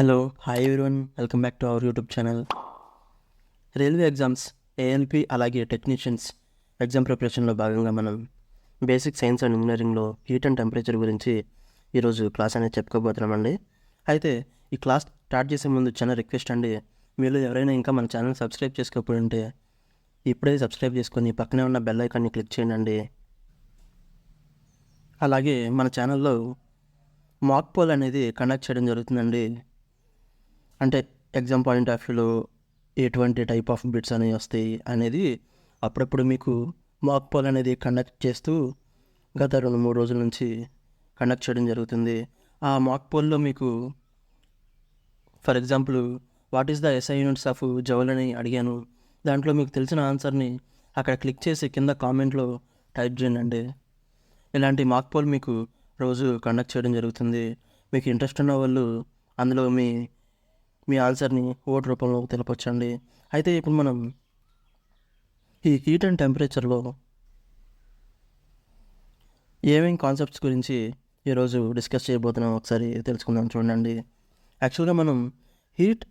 Hello hi everyone, welcome back to our YouTube channel. Railway exams, ALP అలాగే technicians exam ప్రిపరేషన్లో భాగంగా మనం basic science and ఇంజనీరింగ్లో heat and temperature గురించి ఈరోజు క్లాస్ అనేది చెప్పుకోబోతున్నామండి. అయితే ఈ క్లాస్ స్టార్ట్ చేసే ముందు చిన్న రిక్వెస్ట్ అండి, మీరు ఎవరైనా ఇంకా మన ఛానల్ సబ్స్క్రైబ్ చేసుకోకపోతే ఇప్పుడే సబ్స్క్రైబ్ చేసుకొని పక్కనే ఉన్న బెల్ ఐకాన్ని క్లిక్ చేయండి. అలాగే మన ఛానల్లో మాక్ పోల్ అనేది కండక్ట్ చేయడం జరుగుతుందండి. అంటే ఎగ్జామ్ పాయింట్ ఆఫ్ వ్యూలో ఎటువంటి టైప్ ఆఫ్ బిట్స్ అనేవి వస్తాయి అనేది అప్పుడప్పుడు మీకు మాక్ పోల్ అనేది కండక్ట్ చేస్తూ గత 2-3 రోజుల నుంచి కండక్ట్ చేయడం జరుగుతుంది. ఆ మాక్ పోల్లో మీకు for example what is the SI units of joule అని అడిగాను. దాంట్లో మీకు తెలిసిన ఆన్సర్ని అక్కడ క్లిక్ చేసి కింద కామెంట్లో టైప్ చేయండి. ఇలాంటి మాక్ పోల్ మీకు రోజు కండక్ట్ చేయడం జరుగుతుంది. మీకు ఇంట్రెస్ట్ ఉన్న వాళ్ళు అందులో మీ ఆన్సర్ని ఓటు రూపంలో తెలపొచ్చండి. అయితే ఇప్పుడు మనం ఈ హీట్ అండ్ టెంపరేచర్లో ఏమేం కాన్సెప్ట్స్ గురించి ఈరోజు డిస్కస్ చేయబోతున్నాం ఒకసారి తెలుసుకుందాం. చూడండి, యాక్చువల్గా మనం హీట్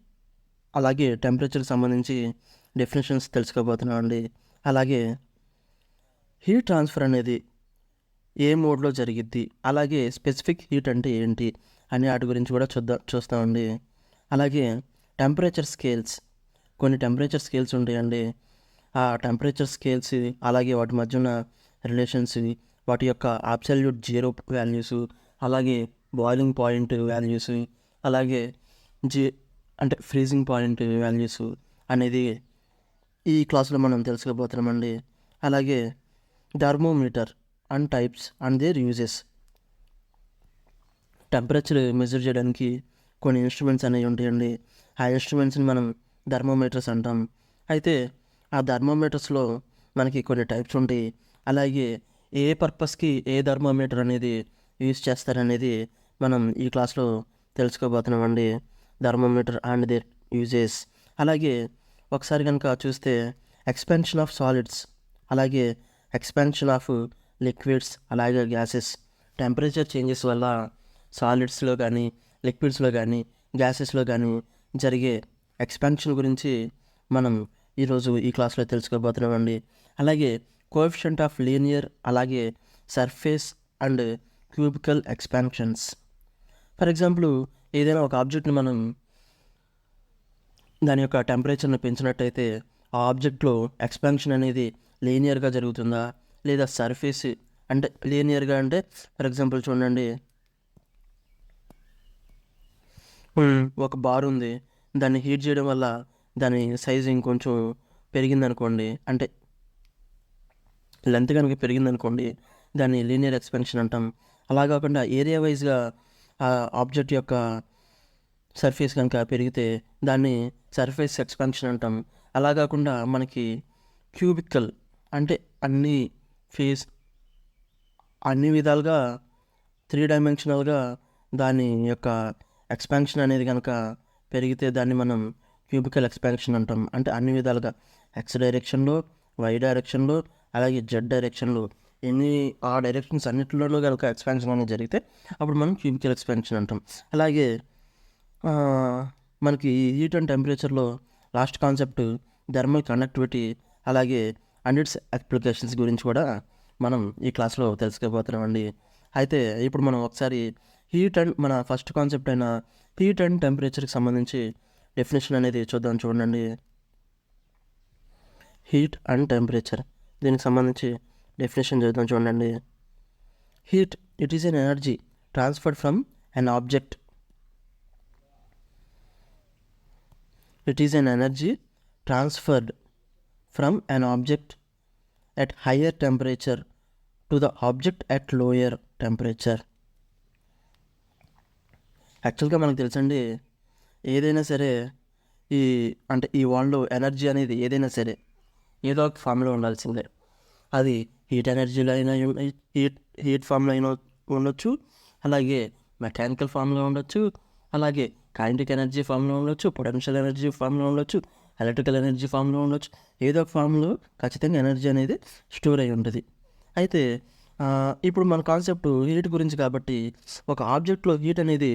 అలాగే టెంపరేచర్కి సంబంధించి డెఫినేషన్స్ తెలుసుకోబోతున్నాం అండి. అలాగే హీట్ ట్రాన్స్ఫర్ అనేది ఏ మోడ్లో జరిగిద్ది, అలాగే స్పెసిఫిక్ హీట్ అంటే ఏంటి అనే వాటి గురించి కూడా చూస్తామండి. అలాగే టెంపరేచర్ స్కేల్స్, కొన్ని టెంపరేచర్ స్కేల్స్ ఉంటాయండి. ఆ టెంపరేచర్ స్కేల్స్ అలాగే వాటి మధ్య ఉన్న రిలేషన్స్, వాటి యొక్క అబ్సల్యూట్ జీరో వాల్యూస్, అలాగే బాయిలింగ్ పాయింట్ వాల్యూస్, అలాగే అంటే ఫ్రీజింగ్ పాయింట్ వాల్యూస్ అనేది ఈ క్లాస్లో మనం తెలుసుకోబోతున్నామండి. అలాగే thermometer and types and their uses, temperature measure చేయడానికి కొన్ని ఇన్స్ట్రుమెంట్స్ అనేవి ఉంటాయండి. ఆ ఇన్స్ట్రుమెంట్స్ని మనం థర్మోమీటర్స్ అంటాం. అయితే ఆ థర్మోమీటర్స్లో మనకి కొన్ని టైప్స్ ఉంటాయి. అలాగే ఏ పర్పస్కి ఏ థర్మోమీటర్ అనేది యూజ్ చేస్తారనేది మనం ఈ క్లాస్లో తెలుసుకోబోతున్నామండి. Thermometer and their uses. అలాగే ఒకసారి కనుక చూస్తే ఎక్స్పాన్షన్ ఆఫ్ సాలిడ్స్, అలాగే ఎక్స్పాన్షన్ ఆఫ్ లిక్విడ్స్, అలాగే గ్యాసెస్, టెంపరేచర్ చేంజెస్ వల్ల సాలిడ్స్లో కానీ లిక్విడ్స్లో కానీ గ్యాసెస్లో కానీ జరిగే ఎక్స్పాన్షన్ గురించి మనం ఈరోజు ఈ క్లాస్లో తెలుసుకోబోతున్నామండి. అలాగే కోఎఫిషియంట్ ఆఫ్ లీనియర్, అలాగే surface and cubical expansions. For example, ఏదైనా ఒక ఆబ్జెక్ట్ని మనం దాని యొక్క టెంపరేచర్ని పెంచినట్టయితే ఆ ఆబ్జెక్ట్లో ఎక్స్పాన్షన్ అనేది లీనియర్గా జరుగుతుందా, లేదా సర్ఫేస్ అంటే లీనియర్గా అంటే ఫర్ ఎగ్జాంపుల్ చూడండి, ఒక బార్ ఉంది, దాన్ని హీట్ చేయడం వల్ల దాని సైజ్ ఇంకొంచెం పెరిగిందనుకోండి, అంటే లెంత్ కనుక పెరిగిందనుకోండి, దాన్ని లీనియర్ ఎక్స్పాన్షన్ అంటాం. అలా కాకుండా ఏరియా వైజ్గా ఆ ఆబ్జెక్ట్ యొక్క సర్ఫేస్ కనుక పెరిగితే దాన్ని సర్ఫేస్ ఎక్స్పాన్షన్ అంటాం. అలా కాకుండా మనకి క్యూబికల్ అంటే అన్ని విధాలుగా 3 డైమెన్షనల్గా దాని యొక్క ఎక్స్పాన్షన్ అనేది కనుక పెరిగితే దాన్ని మనం క్యూబికల్ ఎక్స్పాన్షన్ అంటాం. అంటే అన్ని విధాలుగా ఎక్స్ డైరెక్షన్లో, వై డైరెక్షన్లో, అలాగే జెడ్ డైరెక్షన్లో, ఆ డైరెక్షన్స్ అన్నింటిలో కనుక ఎక్స్పాన్షన్ అనేది జరిగితే అప్పుడు మనం క్యూబికల్ ఎక్స్పాన్షన్ అంటాం. అలాగే మనకి హీట్ అండ్ టెంపరేచర్లో లాస్ట్ కాన్సెప్ట్ థర్మల్ కండక్టివిటీ, అలాగే అండ్ ఇట్స్ అప్లికేషన్స్ గురించి కూడా మనం ఈ క్లాస్లో తెలుసుకోబోతున్నామండి. అయితే ఇప్పుడు మనం ఒకసారి మన ఫస్ట్ కాన్సెప్ట్ అయిన హీట్ అండ్ టెంపరేచర్కి సంబంధించి డెఫినేషన్ అనేది చూడండి. హీట్ అండ్ టెంపరేచర్, దీనికి సంబంధించి డెఫినేషన్ చూడండి. Heat, it is N energy transferred from an object. It is an energy transferred from an object at higher temperature to the object at lower temperature. యాక్చువల్గా మనకు తెలుసండి, ఏదైనా సరే ఈ వరల్డ్లో ఎనర్జీ అనేది ఏదైనా సరే ఏదో ఒక ఫామ్లో ఉండాల్సిందే. అది హీట్ ఎనర్జీలో అయినా హీట్ ఫామ్లో అయినా ఉండొచ్చు, అలాగే మెకానికల్ ఫామ్లో ఉండొచ్చు, అలాగే కైనెటిక్ ఎనర్జీ ఫామ్లో ఉండొచ్చు, పొటెన్షియల్ ఎనర్జీ ఫామ్లో ఉండొచ్చు, ఎలక్ట్రికల్ ఎనర్జీ ఫామ్లో ఉండొచ్చు. ఏదో ఒక ఫామ్లో ఖచ్చితంగా ఎనర్జీ అనేది స్టోర్ అయి ఉంటుంది. అయితే ఇప్పుడు మన కాన్సెప్ట్ హీట్ గురించి కాబట్టి ఒక ఆబ్జెక్ట్లో హీట్ అనేది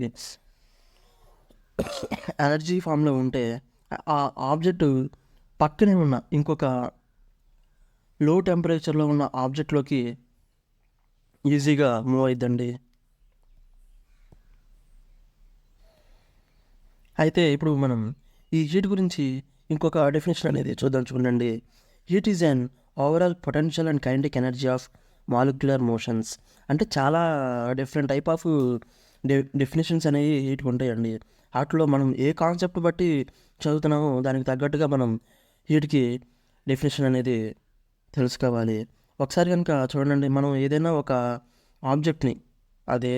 ఎనర్జీ ఫామ్లో ఉంటే ఆ ఆబ్జెక్ట్ పక్కనే ఉన్న ఇంకొక లో టెంపరేచర్లో ఉన్న ఆబ్జెక్ట్లోకి ఈజీగా మూవ్ అయిద్దండి. అయితే ఇప్పుడు మనం ఈ హీట్ గురించి ఇంకొక డెఫినేషన్ అనేది చూడండి. Heat is an overall potential and kinetic energy of molecular motions. అంటే చాలా డిఫరెంట్ టైప్ ఆఫ్ డెఫినేషన్స్ అనేవి హీట్కి ఉంటాయండి. వాటిలో మనం ఏ కాన్సెప్ట్ బట్టి చదువుతున్నామో దానికి తగ్గట్టుగా మనం హీట్కి డెఫినేషన్ అనేది తెలుసుకోవాలి. ఒకసారి కనుక చూడండి, మనం ఏదైనా ఒక ఆబ్జెక్ట్ని, అదే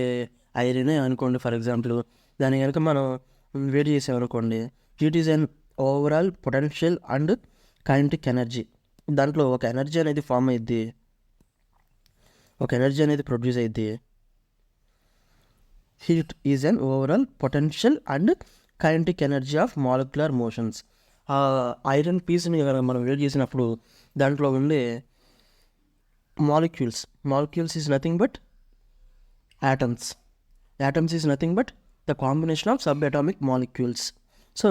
ఐరనే అనుకోండి ఫర్ ఎగ్జాంపుల్, దాన్ని కనుక మనం వేడి చేసామనుకోండి, heat is an overall potential and kinetic energy. దాంట్లో ఒక ఎనర్జీ అనేది ఫామ్ అయ్యిద్ది, ఒక ఎనర్జీ అనేది ప్రొడ్యూస్ అయ్యిద్ది. Heat is an overall potential and kinetic energy of molecular motions. ఆ ఐరన్ పీస్ని మనం వేడి చేసినప్పుడు దాంట్లో ఉండే molecules is nothing but atoms. Atoms is nothing but the combination of subatomic molecules. So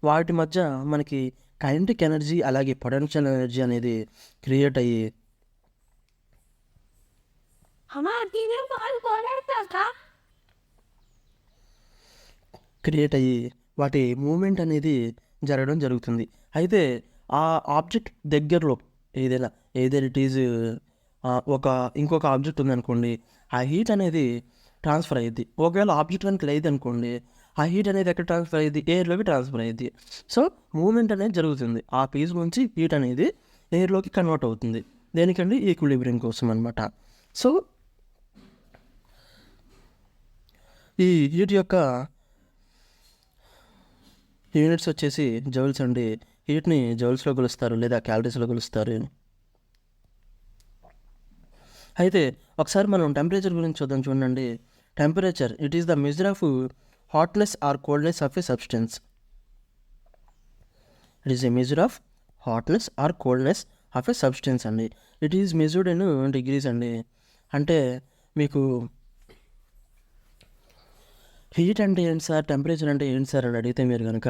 వాటి మధ్య మనకి కైనెటిక్ ఎనర్జీ అలాగే పొటెన్షియల్ ఎనర్జీ అనేది క్రియేట్ అయ్యి వాటి మూమెంట్ అనేది జరగడం జరుగుతుంది. అయితే ఆ ఆబ్జెక్ట్ దగ్గరలో ఏదైనా ఇట్ ఈజ్ ఇంకొక ఆబ్జెక్ట్ ఉందనుకోండి, ఆ హీట్ అనేది ట్రాన్స్ఫర్ అయ్యిద్ది. ఒకవేళ ఆబ్జెక్ట్ కనుక లేదనుకోండి, ఆ హీట్ అనేది ఎక్కడ ట్రాన్స్ఫర్ అయ్యిద్ది? ఎయిర్లోకి ట్రాన్స్ఫర్ అయ్యిద్ది. సో మూమెంట్ అనేది జరుగుతుంది. ఆ పీస్ నుంచి హీట్ అనేది ఎయిర్లోకి కన్వర్ట్ అవుతుంది. దేనికండి? ఈక్విలిబ్రియం కోసం అనమాట. సో ఈ హీట్ యొక్క యూనిట్స్ వచ్చేసి జౌల్స్ అండి. హీట్ని జౌల్స్లో కొలుస్తారు లేదా క్యాలరీస్లో కొలుస్తారు. అయితే ఒకసారి మనం టెంపరేచర్ గురించి చూడండి. Temperature, it is the measure of hotness or coldness of a substance. It is a measure of hotness or coldness of a substance అండి. It is measured in degrees అండి. అంటే మీకు హీట్ అంటే ఏంటి సార్, టెంపరేచర్ అంటే ఏంటి sir అని అడిగితే మీరు కనుక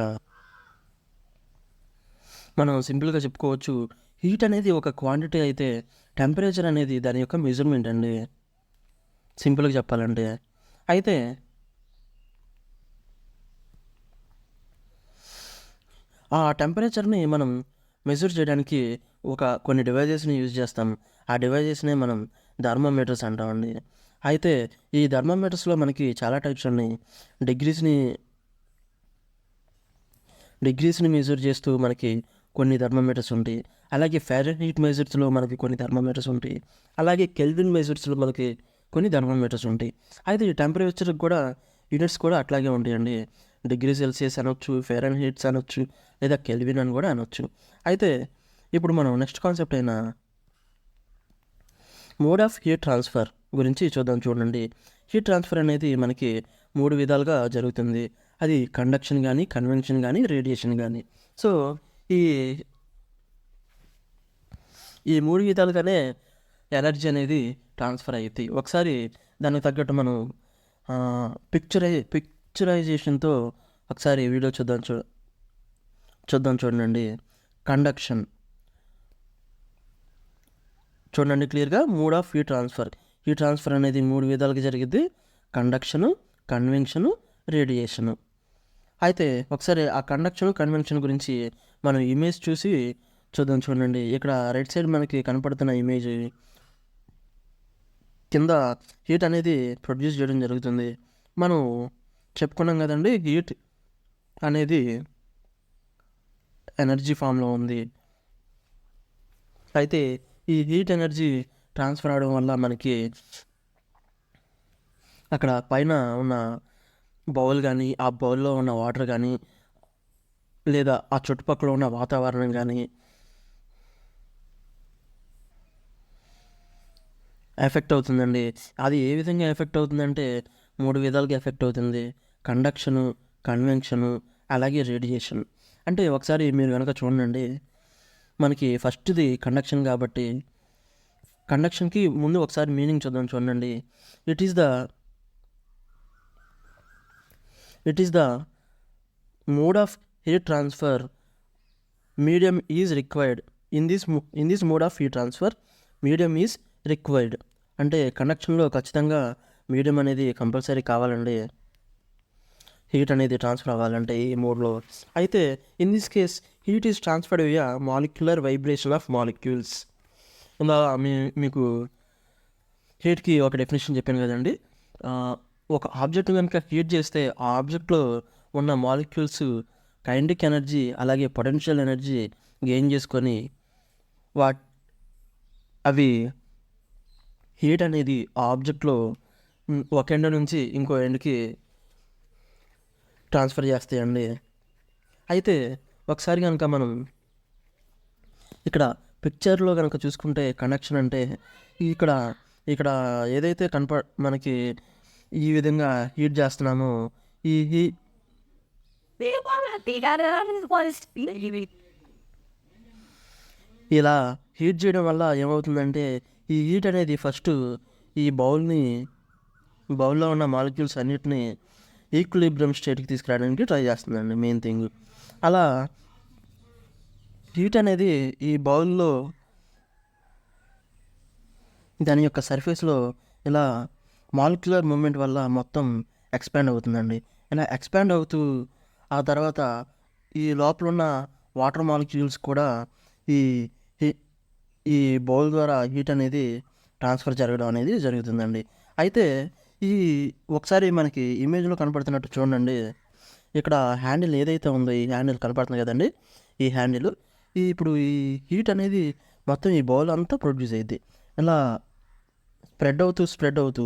మనం సింపుల్గా చెప్పుకోవచ్చు, హీట్ అనేది ఒక క్వాంటిటీ అయితే టెంపరేచర్ అనేది దాని యొక్క మెజర్మెంట్ అండి, సింపుల్గా చెప్పాలంటే. అయితే ఆ టెంపరేచర్ని మనం మెజర్ చేయడానికి కొన్ని డివైజెస్ని యూజ్ చేస్తాం. ఆ డివైజెస్నే మనం థర్మోమీటర్స్ అంటామండి. అయితే ఈ థర్మోమీటర్స్లో మనకి చాలా టైప్స్ ఉన్నాయి. డిగ్రీస్ని మెజర్ చేస్తూ మనకి కొన్ని థర్మోమీటర్స్ ఉంటాయి. అలాగే ఫారెన్హీట్ మెజర్స్లో మనకి కొన్ని థర్మోమీటర్స్ ఉంటాయి. అలాగే కెల్విన్ మెజర్స్లో మనకి కొన్ని థర్మోమీటర్స్ ఉంటాయి. అయితే ఈ టెంపరేచర్కి కూడా యూనిట్స్ కూడా అట్లాగే ఉంటాయండి. డిగ్రీ సెల్సియస్ అనొచ్చు, ఫారెన్హీట్స్ అనొచ్చు, లేదా కెల్విన్ అని కూడా అనొచ్చు. అయితే ఇప్పుడు మనం నెక్స్ట్ కాన్సెప్ట్ అయిన మోడ్ ఆఫ్ హీట్ ట్రాన్స్ఫర్ గురించి చూడండి. హీట్ ట్రాన్స్ఫర్ అనేది మనకి 3 విధాలుగా జరుగుతుంది. అది కండక్షన్ కానీ, కన్వెన్షన్ కానీ, రేడియేషన్ కానీ. సో ఈ ఈ 3 విధాలుగానే ఎనర్జీ అనేది ట్రాన్స్ఫర్ అయ్యింది. ఒకసారి దానికి తగ్గట్టు మనం పిక్చరైజేషన్తో ఒకసారి వీడియో చూడండి. కండక్షన్ చూడండి క్లియర్గా. Mode of heat transfer. Heat transfer అనేది 3 విధాలుగా జరిగింది: కండక్షను, కన్వెన్షను, రేడియేషను. అయితే ఒకసారి ఆ కండక్షన్, కన్వెన్షన్ గురించి మనం ఇమేజ్ చూసి చూడండి. ఇక్కడ రైట్ సైడ్ మనకి కనపడుతున్న ఇమేజ్ కింద హీట్ అనేది ప్రొడ్యూస్ చేయడం జరుగుతుంది. మనం చెప్పుకున్నాం కదండి, హీట్ అనేది ఎనర్జీ ఫామ్లో ఉంది. అయితే ఈ హీట్ ఎనర్జీ ట్రాన్స్ఫర్ అవడం వల్ల మనకి అక్కడ పైన ఉన్న బౌల్ కానీ, ఆ బౌల్లో ఉన్న వాటర్ కానీ, లేదా ఆ చుట్టుపక్కల ఉన్న వాతావరణం కానీ ఎఫెక్ట్ అవుతుందండి. అది ఏ విధంగా ఎఫెక్ట్ అవుతుందంటే 3 విధాలుగా ఎఫెక్ట్ అవుతుంది: కండక్షను, కన్వెన్షను, అలాగే రేడియేషన్. అంటే ఒకసారి మీరు కనుక చూడండి, మనకి ఫస్ట్ది కండక్షన్ కాబట్టి కండక్షన్కి ముందు ఒకసారి మీనింగ్ చూడండి. It is the mode of heat transfer medium is required. In this mode of heat transfer medium is required. అంటే కండక్షన్లో ఖచ్చితంగా మీడియం అనేది కంపల్సరీ కావాలండి, హీట్ అనేది ట్రాన్స్ఫర్ అవ్వాలంటే ఈ మోడ్లో. అయితే in this case heat is transferred via molecular vibration of molecules. ఇలా మీకు హీట్కి ఒక డెఫినేషన్ చెప్పాను కదండి. ఒక ఆబ్జెక్ట్ కనుక హీట్ చేస్తే ఆ ఆబ్జెక్ట్లో ఉన్న మాలిక్యూల్స్ కైనెటిక్ ఎనర్జీ అలాగే పొటెన్షియల్ ఎనర్జీ గెయిన్ చేసుకొని అవి హీట్ అనేది ఆ ఆబ్జెక్ట్లో ఒక ఎండ్ నుంచి ఇంకో ఎండ్కి ట్రాన్స్ఫర్ చేస్తాయండి. అయితే ఒకసారి కనుక మనం ఇక్కడ పిక్చర్లో కనుక చూసుకుంటే కండక్షన్ అంటే ఇక్కడ ఇక్కడ ఏదైతే మనకి ఈ విధంగా హీట్ చేస్తున్నామో ఇలా హీట్ చేయడం వల్ల ఏమవుతుందంటే ఈ హీట్ అనేది ఫస్ట్ ఈ బౌల్లో ఉన్న మాలిక్యూల్స్ అన్నిటిని ఈక్విలిబ్రియం స్టేట్కి తీసుకురావడానికి ట్రై చేస్తుందండి మెయిన్ థింగ్. అలా హీట్ అనేది ఈ బౌల్లో దాని యొక్క సర్ఫేస్లో ఇలా మాలిక్యులర్ మూమెంట్ వల్ల మొత్తం ఎక్స్పాండ్ అవుతుందండి. ఇలా ఎక్స్పాండ్ అవుతూ ఆ తర్వాత ఈ లోపల ఉన్న వాటర్ మాలిక్యూల్స్ కూడా ఈ ఈ బౌల్ ద్వారా హీట్ అనేది ట్రాన్స్ఫర్ జరగడం అనేది జరుగుతుందండి. అయితే ఈ ఒకసారి మనకి ఇమేజ్లో కనపడుతున్నట్టు చూడండి, ఇక్కడ హ్యాండిల్ ఏదైతే ఉందో ఈ హ్యాండిల్ కనపడుతుంది కదండి, ఈ హ్యాండిల్ ఇప్పుడు ఈ హీట్ అనేది మొత్తం ఈ బౌల్ అంతా ప్రొడ్యూస్ అయ్యింది. ఇలా స్ప్రెడ్ అవుతూ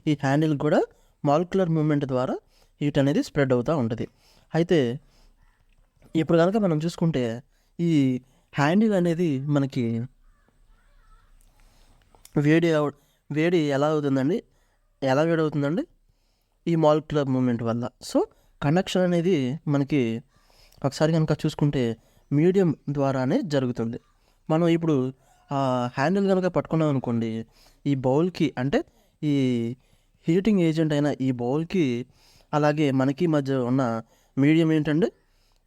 ఈ హ్యాండిల్ కూడా మాలిక్యులర్ మూమెంట్ ద్వారా హీట్ అనేది స్ప్రెడ్ అవుతూ ఉంటుంది. అయితే ఇప్పుడు కనుక మనం చూసుకుంటే ఈ హ్యాండిల్ అనేది మనకి వేడి ఎలా వేడవుతుందండి ఈ మాలిక్యులర్ మూమెంట్ వల్ల. సో కండక్షన్ అనేది మనకి ఒకసారి కనుక చూసుకుంటే మీడియం ద్వారానే జరుగుతుంది. మనం ఇప్పుడు ఆ హ్యాండిల్ కనుక పట్టుకున్నాం అనుకోండి, ఈ బౌల్కి అంటే ఈ హీటింగ్ ఏజెంట్ అయిన ఈ బౌల్కి అలాగే మనకి మధ్య ఉన్న మీడియం ఏంటంటే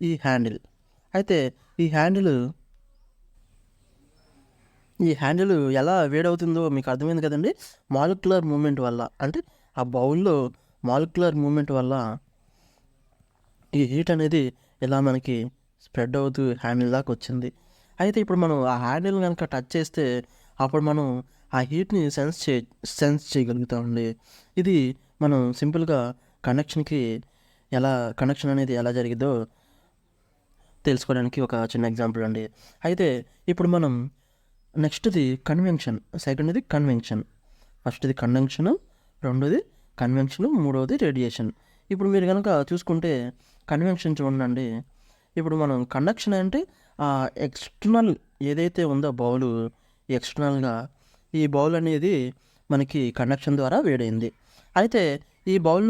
ఈ హ్యాండిల్. అయితే ఈ హ్యాండిల్ ఎలా వేడవుతుందో మీకు అర్థమైంది కదండి, మాలిక్యులర్ మూమెంట్ వల్ల. అంటే ఆ బౌల్లో మాలిక్యులర్ మూమెంట్ వల్ల ఈ హీట్ అనేది ఇలా మనకి స్ప్రెడ్ అవుతూ హ్యాండిల్ దాకా వచ్చింది. అయితే ఇప్పుడు మనం ఆ హ్యాండిల్ కనుక టచ్ చేస్తే అప్పుడు మనం ఆ హీట్ని సెన్స్ చేయగలుగుతామండి. ఇది మనం సింపుల్గా కనెక్షన్ అనేది ఎలా జరిగిందో తెలుసుకోవడానికి ఒక చిన్న ఎగ్జాంపుల్ అండి. అయితే ఇప్పుడు మనం నెక్స్ట్ది కన్వెన్షన్, సెకండ్ది కన్వెన్షన్, ఫస్ట్ది కండక్షన్, రెండోది కన్వెన్షన్, మూడవది రేడియేషన్. ఇప్పుడు మీరు కనుక చూసుకుంటే కన్వెన్షన్ చూడండి. ఇప్పుడు మనం కండక్షన్ అంటే ఎక్స్టర్నల్ ఏదైతే ఉందో బౌలు, ఎక్స్టర్నల్గా ఈ బౌల్ అనేది మనకి కండక్షన్ ద్వారా వేడైంది. అయితే ఈ బౌల్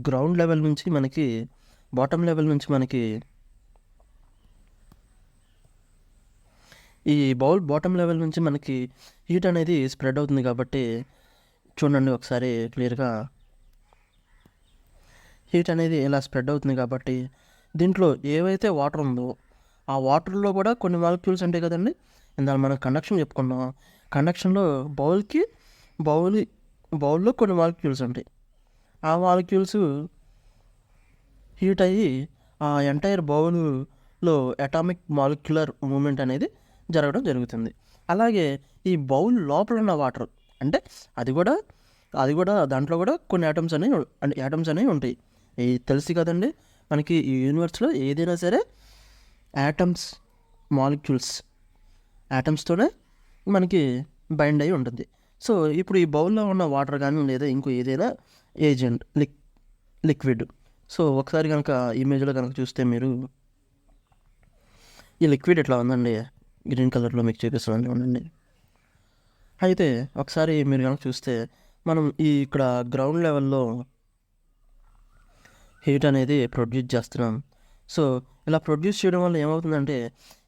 గ్రౌండ్ లెవెల్ నుంచి మనకి బాటమ్ లెవెల్ నుంచి మనకి ఈ బౌల్ బాటమ్ లెవెల్ నుంచి మనకి హీట్ అనేది స్ప్రెడ్ అవుతుంది కాబట్టి చూడండి ఒకసారి క్లియర్గా, హీట్ అనేది ఇలా స్ప్రెడ్ అవుతుంది కాబట్టి దీంట్లో ఏవైతే వాటర్ ఉందో ఆ వాటర్లో కూడా కొన్ని మాలిక్యూల్స్ ఉంటాయి కదండి. ఇందాక మనం కండక్షన్ చెప్పుకున్నాం, కండక్షన్లో బౌల్లో కొన్ని మాలిక్యూల్స్ ఉంటాయి. ఆ మాలిక్యూల్స్ హీట్ అయ్యి ఆ ఎంటైర్ బౌల్లో అటామిక్ మాలిక్యులర్ మూమెంట్ అనేది జరగడం జరుగుతుంది. అలాగే ఈ బౌల్ లోపల ఉన్న వాటర్ అంటే అది కూడా దాంట్లో కూడా కొన్ని యాటమ్స్ అనేవి ఉంటాయి. ఇది తెలుసు కదండి మనకి ఈ యూనివర్స్లో ఏదైనా సరే యాటమ్స్తోనే మనకి బైండ్ అయి ఉంటుంది. సో ఇప్పుడు ఈ బౌల్లో ఉన్న వాటర్ కానీ లేదా ఇంకో ఏదైనా ఏజెంట్ లిక్విడ్. సో ఒకసారి కనుక ఇమేజ్లో కనుక చూస్తే మీరు ఈ లిక్విడ్ ఎట్లా ఉందండి, గ్రీన్ కలర్లో మీకు చూపిస్తాను చూడండి. అయితే ఒకసారి మీరు కనుక చూస్తే మనం ఇక్కడ గ్రౌండ్ లెవెల్లో హీట్ అనేది ప్రొడ్యూస్ చేస్తున్నాం. సో ఇలా ప్రొడ్యూస్ చేయడం వల్ల ఏమవుతుందంటే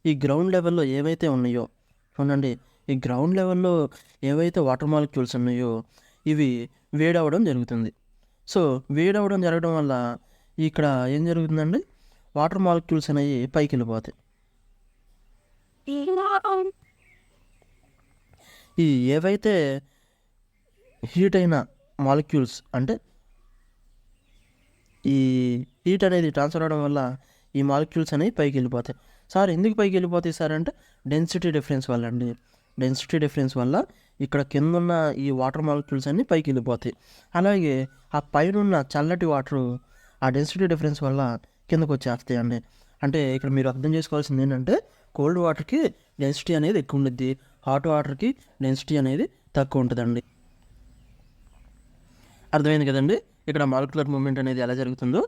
ఈ గ్రౌండ్ లెవెల్లో ఏవైతే ఉన్నాయో చూడండి, ఈ గ్రౌండ్ లెవెల్లో ఏవైతే వాటర్ మాలిక్యూల్స్ ఉన్నాయో ఇవి వేడవడం జరుగుతుంది. సో వేడవడం జరగడం వల్ల ఇక్కడ ఏం జరుగుతుందండి, వాటర్ మాలిక్యూల్స్ అనేవి పైకి వెళ్ళిపోతాయి. ఈ ఏవైతే హీట్ అయిన మాలిక్యూల్స్ అంటే ఈ హీట్ అనేది ట్రాన్స్ఫర్ అవడం వల్ల ఈ మాలిక్యూల్స్ అనేవి పైకి వెళ్ళిపోతాయి. సార్ ఎందుకు పైకి వెళ్ళిపోతాయి సార్ అంటే డెన్సిటీ డిఫరెన్స్ వల్ల అండి. డెన్సిటీ డిఫరెన్స్ వల్ల ఇక్కడ కింద ఉన్న ఈ వాటర్ మాలిక్యూల్స్ అన్నీ పైకి వెళ్ళిపోతాయి. అలాగే ఆ పైన ఉన్న చల్లటి వాటరు ఆ డెన్సిటీ డిఫరెన్స్ వల్ల కిందకు వచ్చేస్తాయి అండి. అంటే ఇక్కడ మీరు అర్థం చేసుకోవాల్సింది ఏంటంటే కోల్డ్ వాటర్కి డెన్సిటీ అనేది ఎక్కువ ఉంటుంది, హాట్ వాటర్కి డెన్సిటీ అనేది తక్కువ ఉంటుందండి. అర్థమైంది కదండి ఇక్కడ మాలిక్యులర్ మూమెంట్ అనేది ఎలా జరుగుతుందో.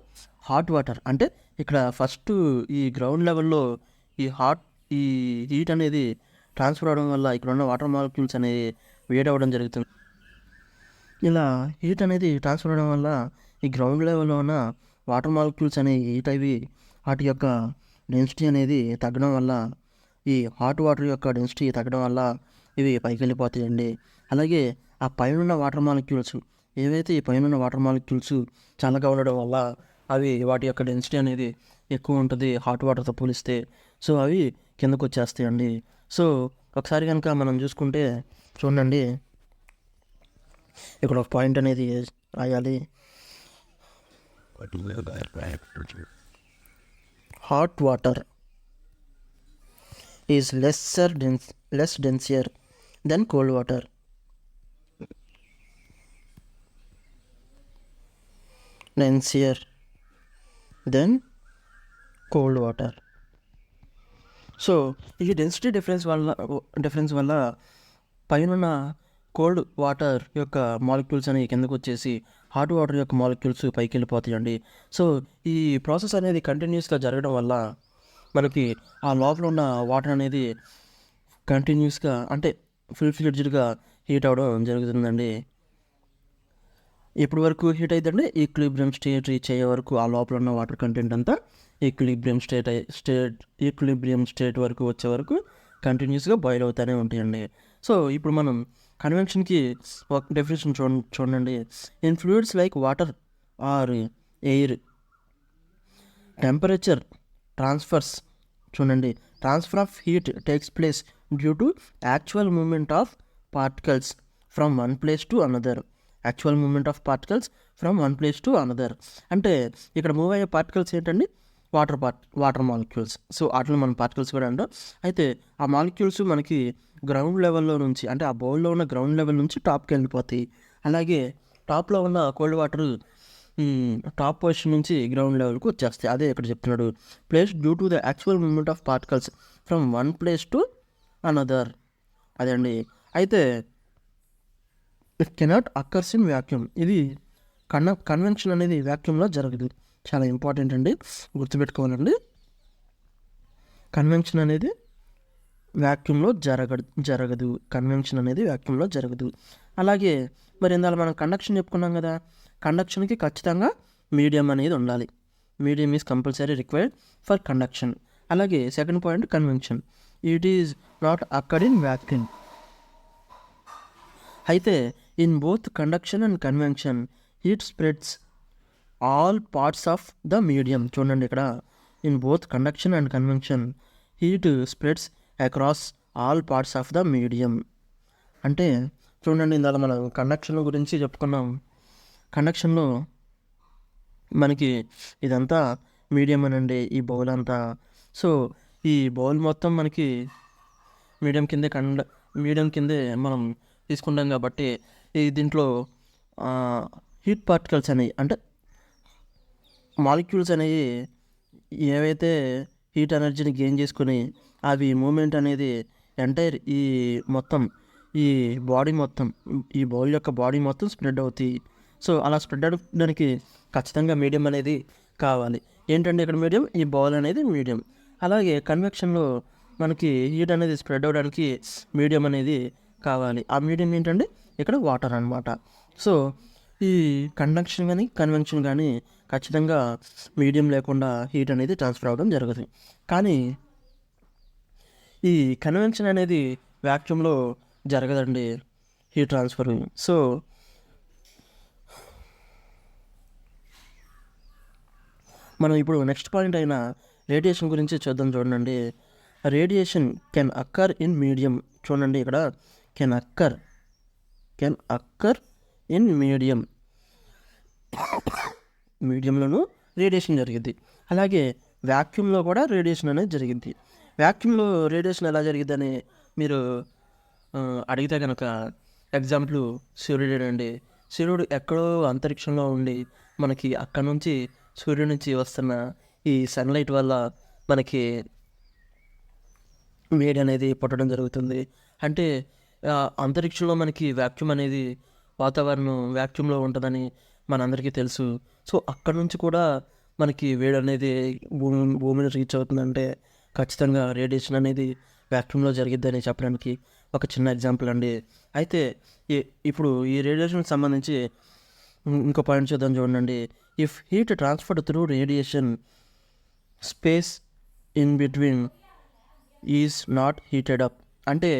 హాట్ వాటర్ అంటే ఇక్కడ ఫస్ట్ ఈ గ్రౌండ్ లెవెల్లో ఈ హీట్ అనేది ట్రాన్స్ఫర్ అవడం వల్ల ఇక్కడ ఉన్న వాటర్ మాలిక్యూల్స్ అనేవి వేడవడం జరుగుతుంది. ఇలా హీట్ అనేది ట్రాన్స్ఫర్ అవడం వల్ల ఈ గ్రౌండ్ లెవెల్లో ఉన్న వాటర్ మాలిక్యూల్స్ అనేవి హీట్ అవి వాటి యొక్క డెన్సిటీ అనేది తగ్గడం వల్ల ఈ హాట్ వాటర్ యొక్క డెన్సిటీ తగ్గడం వల్ల ఇవి పైకి వెళ్ళిపోతాయండి. అలాగే ఆ పైన వాటర్ మాలిక్యూల్స్ ఏవైతే ఈ పైన వాటర్ మాలిక్యూల్స్ చల్లగా ఉండడం వల్ల అవి వాటి యొక్క డెన్సిటీ అనేది ఎక్కువ ఉంటుంది హాట్ వాటర్తో పోలిస్తే. సో అవి కిందకు వచ్చేస్తాయండి. సో ఒకసారి కనుక మనం చూసుకుంటే చూడండి, ఇక్కడ ఒక పాయింట్ అనేది రాయాలి. Hot water is less densier than cold water. Densier than cold water. So ఈ డెన్సిటీ డిఫరెన్స్ వల్ల పైన కోల్డ్ వాటర్ యొక్క మాలిక్యూల్స్ అనేవి కిందకు వచ్చేసి హాట్ వాటర్ యొక్క మాలిక్యూల్స్ పైకి వెళ్ళిపోతాయండి. సో ఈ ప్రాసెస్ అనేది కంటిన్యూస్గా జరగడం వల్ల మనకి ఆ లోపల ఉన్న వాటర్ అనేది కంటిన్యూస్గా అంటే ఫుల్ఫ్లెడ్జ్డ్గా హీట్ అవ్వడం జరుగుతుందండి. ఎప్పటి వరకు హీట్ అవుతుందండి, ఈక్విలిబ్రియం స్టేట్ రీచ్ అయ్యే వరకు ఆ లోపల ఉన్న వాటర్ కంటెంట్ అంతా ఈక్విలిబ్రియం స్టేట్ వరకు వచ్చే వరకు కంటిన్యూస్గా బాయిల్ అవుతూనే ఉంటాయండి. సో ఇప్పుడు మనం కన్వెన్షన్కి ఒక డెఫినేషన్ చూడండి. In fluids like water or air temperature transfer of heat takes place due to actual movement of particles from one place to another. అంటే ఇక్కడ మూవ్ అయ్యే పార్టికల్స్ ఏంటండి, వాటర్ మాలిక్యూల్స్. సో వాటిని మనం పార్టికల్స్ కూడా అంటాం. అయితే ఆ మాలిక్యూల్స్ మనకి గ్రౌండ్ లెవెల్లో నుంచి అంటే ఆ బౌల్లో ఉన్న గ్రౌండ్ లెవెల్ నుంచి టాప్కి వెళ్ళిపోతాయి. అలాగే టాప్లో ఉన్న కోల్డ్ వాటర్ టాప్ పొజిషన్ నుంచి గ్రౌండ్ లెవెల్కి వచ్చేస్తాయి. అదే ఇక్కడ చెప్తున్నాడు, place due to the actual movement of particles from one place to another. అదే అండి. అయితే it cannot occurs in vacuum. ఇది కన్వెన్షన్ అనేది వ్యాక్యూమ్లో జరగదు. చాలా ఇంపార్టెంట్ అండి, గుర్తుపెట్టుకోవాలండి. కన్వెన్షన్ అనేది వ్యాక్యూమ్లో జరగదు. అలాగే మరి ఇందాక మనం కండక్షన్ చెప్పుకున్నాం కదా, కండక్షన్కి ఖచ్చితంగా మీడియం అనేది ఉండాలి. Medium is compulsory required for conduction. అలాగే second point convention, it is not occurred in vacuum. అయితే in both conduction and convention heat spreads all parts of the medium. చూడండి ఇక్కడ, in both conduction and convention heat spreads across all parts of the medium. అంటే చూడండి, ఇందాక మనం conduction గురించి చెప్పుకున్నాం. కండక్షన్లో మనకి ఇదంతా మీడియం అనండి, ఈ బౌల్ అంతా. సో ఈ బౌల్ మొత్తం మనకి మీడియం కిందే మనం తీసుకుంటాం కాబట్టి ఈ దీంట్లో హీట్ పార్టికల్స్ అనేవి అంటే మాలిక్యూల్స్ అనేవి ఏవైతే హీట్ ఎనర్జీని గెయిన్ చేసుకుని అవి మూమెంట్ అనేది ఎంటైర్ ఈ బౌల్ యొక్క బాడీ మొత్తం స్ప్రెడ్ అవుతాయి. సో అలా స్ప్రెడ్ అవడానికి ఖచ్చితంగా మీడియం అనేది కావాలి. ఏంటంటే ఇక్కడ మీడియం, ఈ బౌల్ అనేది మీడియం. అలాగే కన్వెక్షన్లో మనకి హీట్ అనేది స్ప్రెడ్ అవ్వడానికి మీడియం అనేది కావాలి. ఆ మీడియం ఏంటంటే ఇక్కడ వాటర్ అనమాట. సో ఈ కండక్షన్ కానీ కన్వెన్షన్ కానీ ఖచ్చితంగా మీడియం లేకుండా హీట్ అనేది ట్రాన్స్ఫర్ అవ్వడం జరుగుతుంది. కానీ ఈ కన్వెన్షన్ అనేది వ్యాక్యూమ్లో జరగదండి హీట్ ట్రాన్స్ఫర్. సో మనం ఇప్పుడు నెక్స్ట్ పాయింట్ అయిన రేడియేషన్ గురించి చూద్దాం. చూడండి, రేడియేషన్ కెన్ అక్కర్ ఇన్ మీడియం. చూడండి ఇక్కడ కెన్ అక్కర్ ఇన్ మీడియంలోనూ రేడియేషన్ జరిగింది. అలాగే వ్యాక్యూమ్లో కూడా రేడియేషన్ అనేది జరిగింది. వ్యాక్యూమ్లో రేడియేషన్ ఎలా జరిగిద్దని మీరు అడిగితే కనుక ఎగ్జాంపుల్ సూర్యుడు అండి. సూర్యుడు ఎక్కడో అంతరిక్షంలో ఉండి మనకి అక్కడ నుంచి సూర్యుడి నుంచి వస్తున్న ఈ సన్లైట్ వల్ల మనకి వేడి అనేది పుట్టడం జరుగుతుంది. అంటే అంతరిక్షంలో మనకి వ్యాక్యూమ్ అనేది వాతావరణం వ్యాక్యూమ్లో ఉంటుందని మనందరికీ తెలుసు. సో అక్కడ నుంచి కూడా మనకి వేడి అనేది భూమిని రీచ్ అవుతుందంటే ఖచ్చితంగా రేడియేషన్ అనేది వ్యాక్యూమ్లో జరిగిద్దని చెప్పడానికి ఒక చిన్న ఎగ్జాంపుల్ అండి. అయితే ఇప్పుడు ఈ రేడియేషన్కి సంబంధించి ఇంకో పాయింట్ చూద్దాం. చూడండి, if heat transferred through radiation space in between is not heated up. అంటే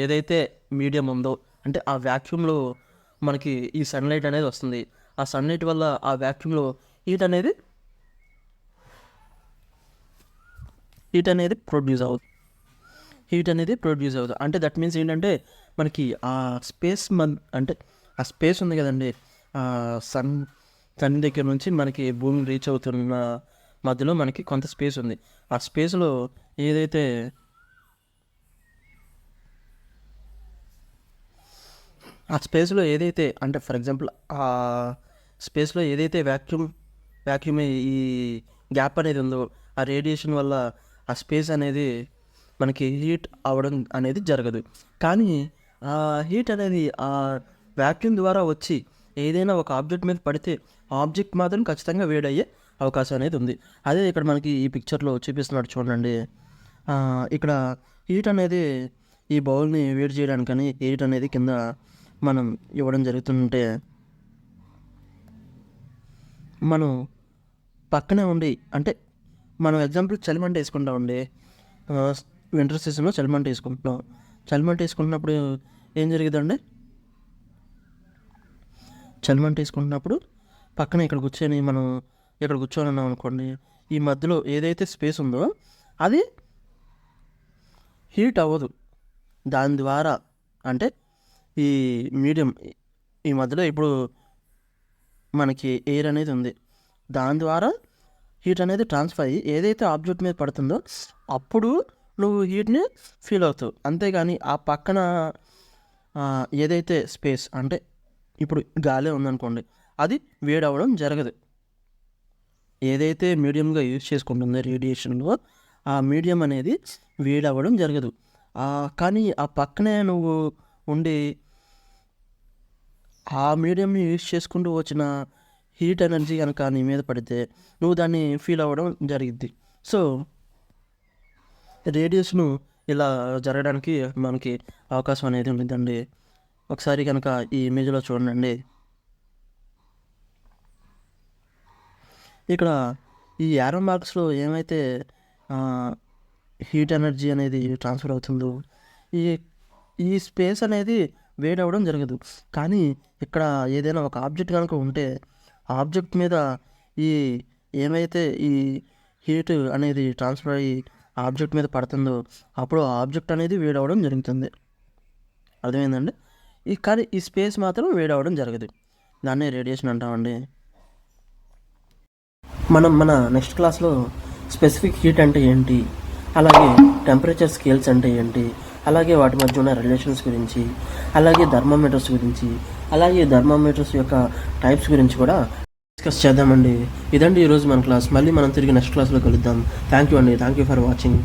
ఏదైతే మీడియం ఉందో, అంటే ఆ వ్యాక్యూమ్లో మనకి ఈ సన్లైట్ అనేది వస్తుంది. ఆ సన్లైట్ వల్ల ఆ వ్యాక్యూమ్లో హీట్ అనేది ప్రొడ్యూస్ అవుతుంది. అంటే దట్ మీన్స్ ఏంటంటే మనకి ఆ స్పేస్ అంటే ఆ స్పేస్ ఉంది కదండి, సన్ దగ్గర నుంచి మనకి భూమి రీచ్ అవుతున్న మధ్యలో మనకి కొంత స్పేస్ ఉంది. ఆ స్పేస్లో ఏదైతే అంటే ఫర్ ఎగ్జాంపుల్ ఆ స్పేస్లో ఏదైతే వ్యాక్యూమ్ ఈ గ్యాప్ అనేది ఉందో, ఆ రేడియేషన్ వల్ల ఆ స్పేస్ అనేది మనకి హీట్ అవ్వడం అనేది జరగదు. కానీ ఆ హీట్ అనేది ఆ వ్యాక్యూమ్ ద్వారా వచ్చి ఏదైనా ఒక ఆబ్జెక్ట్ మీద పడితే ఆబ్జెక్ట్ మాత్రం ఖచ్చితంగా వేడయ్యే అవకాశం అనేది ఉంది. అదే ఇక్కడ మనకి ఈ పిక్చర్లో చూపిస్తున్నాడు చూడండి. ఇక్కడ హీట్ అనేది ఈ బౌల్ని వేడి చేయడానికని హీట్ అనేది కింద మనం ఇవ్వడం జరుగుతుంటే మనం పక్కనే ఉండి, అంటే మనం ఎగ్జాంపుల్ చలిమంట వేసుకుంటామండి. వింటర్ సీజన్లో చలిమంట వేసుకుంటున్నప్పుడు ఏం జరిగిందండి, చలిమంట వేసుకుంటున్నప్పుడు పక్కన ఇక్కడ కూర్చొని ఉన్నాం అనుకోండి, ఈ మధ్యలో ఏదైతే స్పేస్ ఉందో అది హీట్ అవ్వదు. దాని ద్వారా అంటే ఈ మీడియం ఈ మధ్యలో ఇప్పుడు మనకి ఎయిర్ అనేది ఉంది, దాని ద్వారా హీట్ అనేది ట్రాన్స్ఫర్ అయ్యి ఏదైతే ఆబ్జెక్ట్ మీద పడుతుందో అప్పుడు నువ్వు హీట్ని ఫీల్ అవుతావు. అంతేగాని ఆ పక్కన ఏదైతే స్పేస్, అంటే ఇప్పుడు గాలి ఉందనుకోండి, అది వేడి అవ్వడం జరగదు. ఏదైతే మీడియంగా యూజ్ చేసుకుంటుందో రేడియేషన్లో ఆ మీడియం అనేది వేడి అవ్వడం జరగదు. కానీ ఆ పక్కనే నువ్వు ఉండి ఆ మీడియంని యూజ్ చేసుకుంటూ వచ్చిన హీట్ ఎనర్జీ కనుక నీ మీద పడితే నువ్వు దాన్ని ఫీల్ అవ్వడం జరిగిద్ది. సో రేడియేషను ఇలా జరగడానికి మనకి అవకాశం అనేది ఉంటుందండి. ఒకసారి కనుక ఈ ఇమేజ్లో చూడండి, ఇక్కడ ఈ యారో మార్క్స్లో ఏమైతే హీట్ ఎనర్జీ అనేది ట్రాన్స్ఫర్ అవుతుందో ఈ స్పేస్ అనేది వేడి అవ్వడం జరగదు. కానీ ఇక్కడ ఏదైనా ఒక ఆబ్జెక్ట్ కనుక ఉంటే ఆబ్జెక్ట్ మీద ఏమైతే ఈ హీట్ అనేది ట్రాన్స్ఫర్ అయ్యి ఆబ్జెక్ట్ మీద పడుతుందో అప్పుడు ఆ ఆబ్జెక్ట్ అనేది వేడవడం జరుగుతుంది. అర్థమైందండి? కానీ ఈ స్పేస్ మాత్రం వేడవడం జరగదు. దాన్నే రేడియేషన్ అంటామండి. మన నెక్స్ట్ క్లాస్లో స్పెసిఫిక్ హీట్ అంటే ఏంటి, అలాగే టెంపరేచర్ స్కేల్స్ అంటే ఏంటి, అలాగే వాటి మధ్య ఉన్న రిలేషన్స్ గురించి, అలాగే థర్మామీటర్స్ గురించి, అలాగే థర్మామీటర్స్ యొక్క టైప్స్ గురించి కూడా డిస్కస్ చేద్దామండి. ఇదండి ఈరోజు మన క్లాస్. మళ్ళీ మనం తిరిగి నెక్స్ట్ క్లాస్లో కలుద్దాం. థ్యాంక్ యూ అండి. Thank you for watching.